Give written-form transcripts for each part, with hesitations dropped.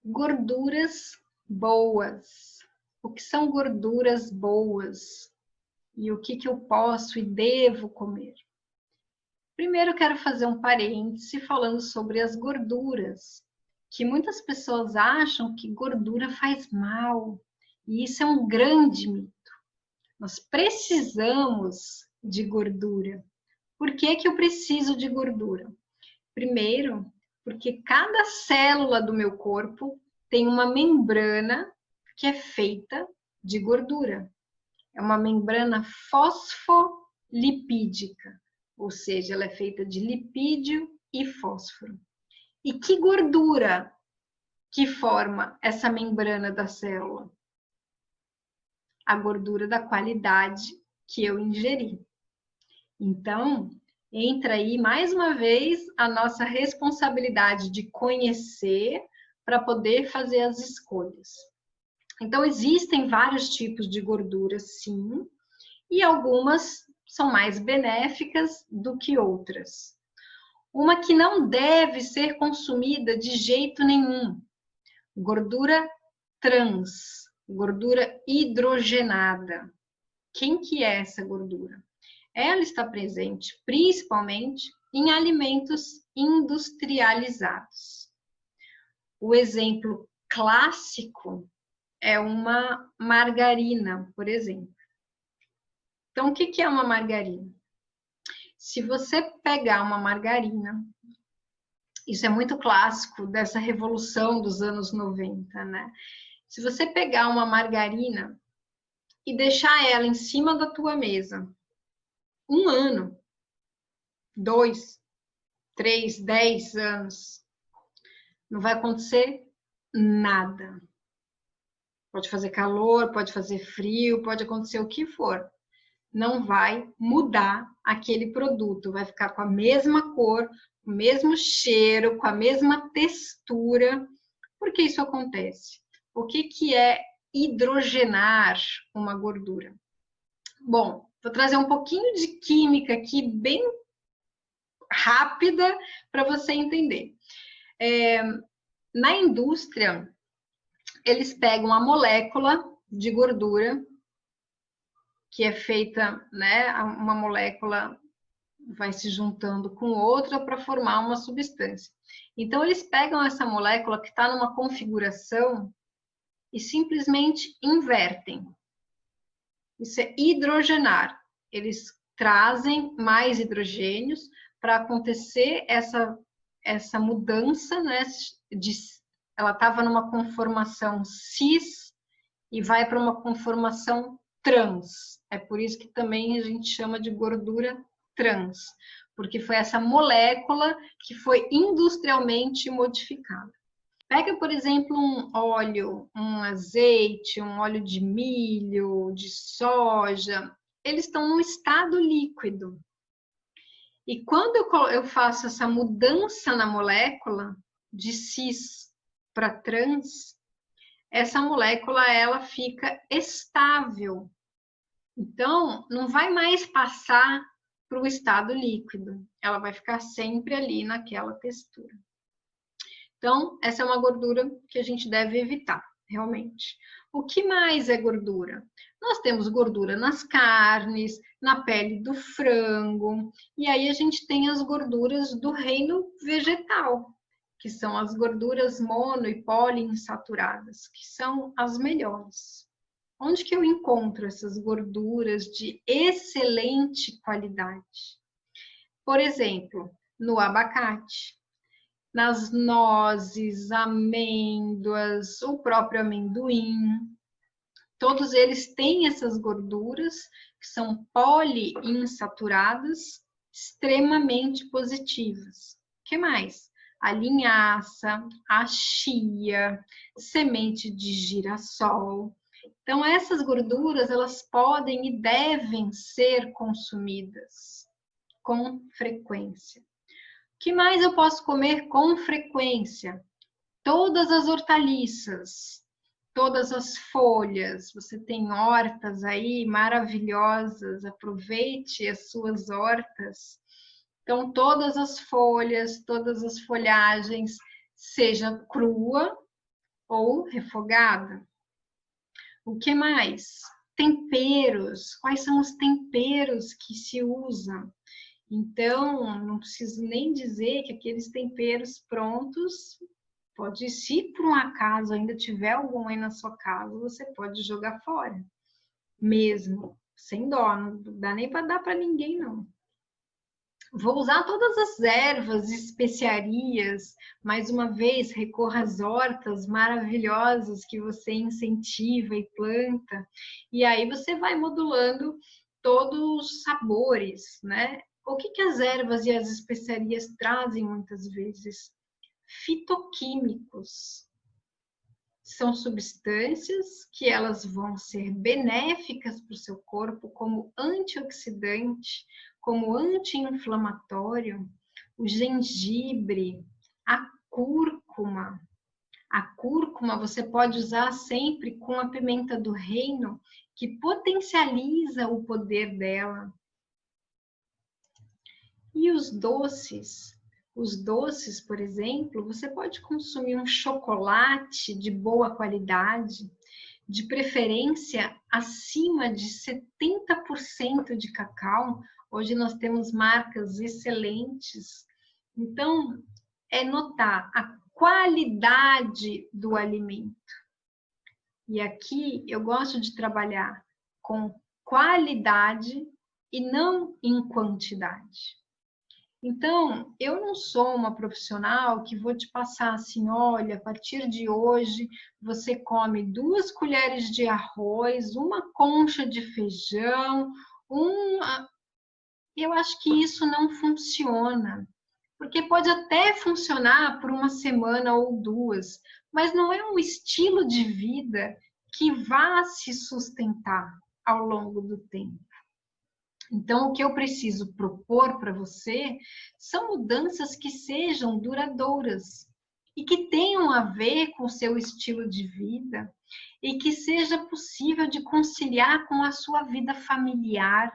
Gorduras boas. O que são gorduras boas? E o que eu posso e devo comer? Primeiro, eu quero fazer um parêntese falando sobre as gorduras, que muitas pessoas acham que gordura faz mal, e isso é um grande mito. Nós precisamos de gordura. Por que eu preciso de gordura? Primeiro, porque cada célula do meu corpo tem uma membrana que é feita de gordura. É uma membrana fosfolipídica, ou seja, ela é feita de lipídio e fósforo. E que gordura que forma essa membrana da célula? A gordura da qualidade que eu ingeri. Então, entra aí mais uma vez a nossa responsabilidade de conhecer para poder fazer as escolhas. Então, existem vários tipos de gorduras, sim, e algumas são mais benéficas do que outras. Uma que não deve ser consumida de jeito nenhum, gordura trans, gordura hidrogenada. Quem que é essa gordura? Ela está presente principalmente em alimentos industrializados. O exemplo clássico é uma margarina, por exemplo. Então, o que é uma margarina? Se você pegar uma margarina, isso é muito clássico dessa revolução dos anos 90, né? Se você pegar uma margarina e deixar ela em cima da tua mesa, 1 ano, 2, 3, 10 anos, não vai acontecer nada. Pode fazer calor, pode fazer frio, pode acontecer o que for. Não vai mudar aquele produto, vai ficar com a mesma cor, o mesmo cheiro, com a mesma textura. Por que isso acontece? O que é hidrogenar uma gordura? Bom, vou trazer um pouquinho de química aqui, bem rápida, para você entender. Na indústria, eles pegam a molécula de gordura, que é feita, né, uma molécula vai se juntando com outra para formar uma substância. Então, eles pegam essa molécula que está numa configuração e simplesmente invertem. Isso é hidrogenar. Eles trazem mais hidrogênios para acontecer essa mudança, né? Ela estava numa conformação cis e vai para uma conformação trans. É por isso que também a gente chama de gordura trans, porque foi essa molécula que foi industrialmente modificada. Pega, por exemplo, um óleo, um azeite, um óleo de milho, de soja, eles estão num estado líquido. E quando eu faço essa mudança na molécula, de cis para trans, essa molécula ela fica estável. Então, não vai mais passar para o estado líquido, ela vai ficar sempre ali naquela textura. Então, essa é uma gordura que a gente deve evitar, realmente. O que mais é gordura? Nós temos gordura nas carnes, na pele do frango, e aí a gente tem as gorduras do reino vegetal, que são as gorduras mono e poliinsaturadas, que são as melhores. Onde que eu encontro essas gorduras de excelente qualidade? Por exemplo, no abacate, nas nozes, amêndoas, o próprio amendoim. Todos eles têm essas gorduras que são poliinsaturadas, extremamente positivas. O que mais? A linhaça, a chia, semente de girassol. Então, essas gorduras, elas podem e devem ser consumidas com frequência. O que mais eu posso comer com frequência? Todas as hortaliças, todas as folhas. Você tem hortas aí maravilhosas, aproveite as suas hortas. Então, todas as folhas, todas as folhagens, seja crua ou refogada. O que mais? Temperos. Quais são os temperos que se usam? Então, não preciso nem dizer que aqueles temperos prontos, se por um acaso ainda tiver algum aí na sua casa, você pode jogar fora. Mesmo, sem dó, não dá nem para dar para ninguém, não. Vou usar todas as ervas, especiarias, mais uma vez, recorra às hortas maravilhosas que você incentiva e planta, e aí você vai modulando todos os sabores, né? O que as ervas e as especiarias trazem muitas vezes? Fitoquímicos. São substâncias que elas vão ser benéficas para o seu corpo como antioxidante, como anti-inflamatório, o gengibre, a cúrcuma. A cúrcuma você pode usar sempre com a pimenta do reino, que potencializa o poder dela. E os doces? Os doces, por exemplo, você pode consumir um chocolate de boa qualidade, de preferência acima de 70% de cacau. Hoje nós temos marcas excelentes. Então, é notar a qualidade do alimento. E aqui eu gosto de trabalhar com qualidade e não em quantidade. Então, eu não sou uma profissional que vou te passar assim, olha, a partir de hoje você come 2 colheres de arroz, uma concha de feijão, Eu acho que isso não funciona, porque pode até funcionar por uma semana ou 2, mas não é um estilo de vida que vá se sustentar ao longo do tempo. Então, o que eu preciso propor para você são mudanças que sejam duradouras e que tenham a ver com o seu estilo de vida e que seja possível de conciliar com a sua vida familiar,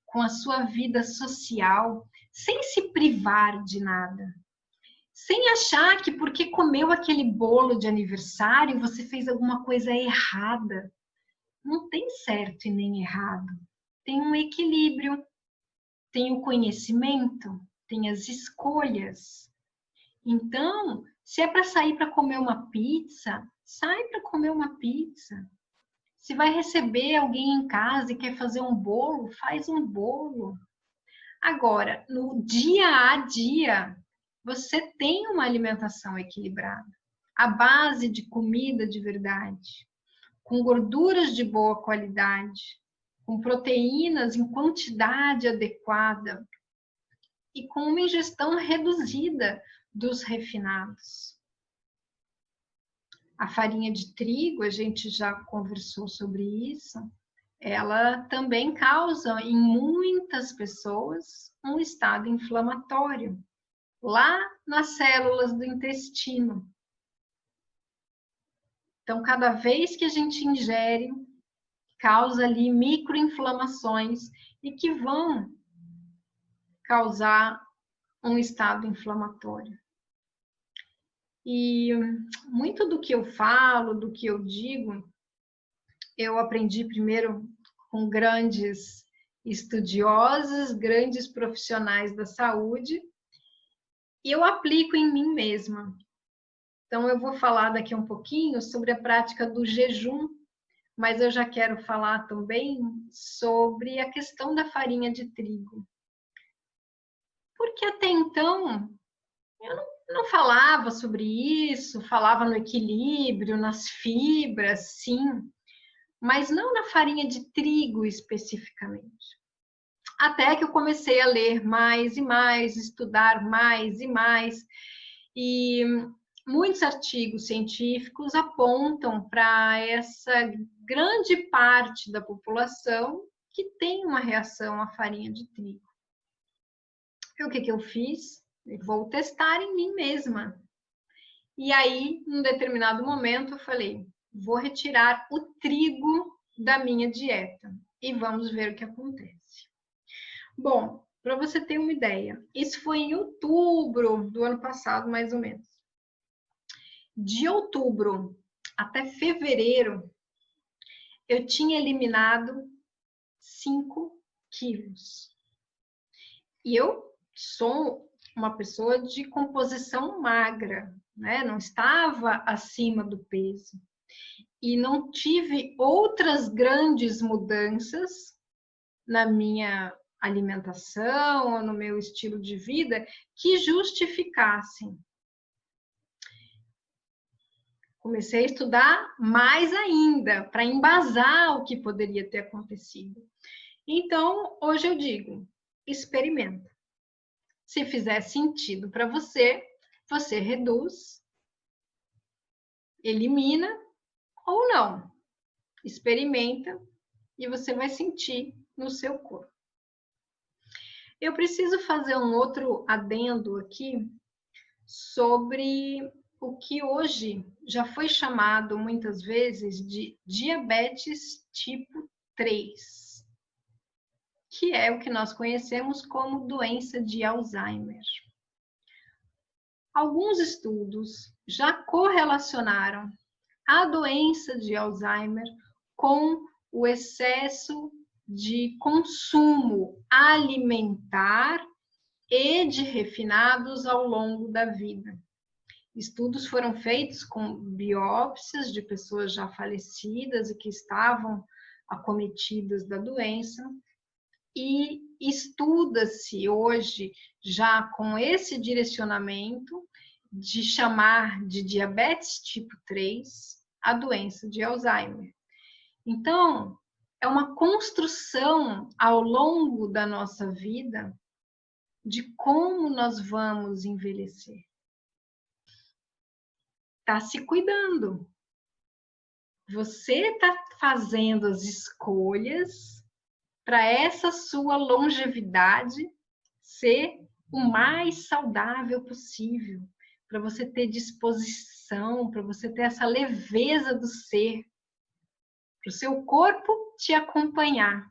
com a sua vida social, sem se privar de nada. Sem achar que porque comeu aquele bolo de aniversário, você fez alguma coisa errada. Não tem certo e nem errado. Tem um equilíbrio, tem o conhecimento, tem as escolhas. Então, se é para sair para comer uma pizza, sai para comer uma pizza. Se vai receber alguém em casa e quer fazer um bolo, faz um bolo. Agora, no dia a dia, você tem uma alimentação equilibrada, à base de comida de verdade, com gorduras de boa qualidade, com proteínas em quantidade adequada e com uma ingestão reduzida dos refinados. A farinha de trigo, a gente já conversou sobre isso, ela também causa em muitas pessoas um estado inflamatório, lá nas células do intestino. Então, cada vez que a gente ingere, causa ali microinflamações e que vão causar um estado inflamatório. E muito do que eu falo, do que eu digo, eu aprendi primeiro com grandes estudiosos, grandes profissionais da saúde, e eu aplico em mim mesma. Então, eu vou falar daqui um pouquinho sobre a prática do jejum, mas eu já quero falar também sobre a questão da farinha de trigo. Porque até então, eu não falava sobre isso, falava no equilíbrio, nas fibras, sim, mas não na farinha de trigo especificamente. Até que eu comecei a ler mais e mais, estudar mais e mais, e muitos artigos científicos apontam para essa grande parte da população que tem uma reação à farinha de trigo. E o que eu fiz? Vou testar em mim mesma. E aí, num determinado momento, eu falei, vou retirar o trigo da minha dieta e vamos ver o que acontece. Bom, para você ter uma ideia, isso foi em outubro do ano passado, mais ou menos. De outubro até fevereiro, eu tinha eliminado 5 quilos. E eu sou uma pessoa de composição magra, né? Não estava acima do peso. E não tive outras grandes mudanças na minha alimentação ou no meu estilo de vida que justificassem. Comecei a estudar mais ainda para embasar o que poderia ter acontecido. Então, hoje eu digo, experimenta. Se fizer sentido para você, você reduz, elimina ou não. Experimenta e você vai sentir no seu corpo. Eu preciso fazer um outro adendo aqui sobre o que hoje já foi chamado muitas vezes de diabetes tipo 3, que é o que nós conhecemos como doença de Alzheimer. Alguns estudos já correlacionaram a doença de Alzheimer com o excesso de consumo alimentar e de refinados ao longo da vida. Estudos foram feitos com biópsias de pessoas já falecidas e que estavam acometidas da doença, e estuda-se hoje já com esse direcionamento de chamar de diabetes tipo 3 a doença de Alzheimer. Então, é uma construção ao longo da nossa vida de como nós vamos envelhecer. Está se cuidando. Você está fazendo as escolhas para essa sua longevidade ser o mais saudável possível, para você ter disposição, para você ter essa leveza do ser, para o seu corpo te acompanhar.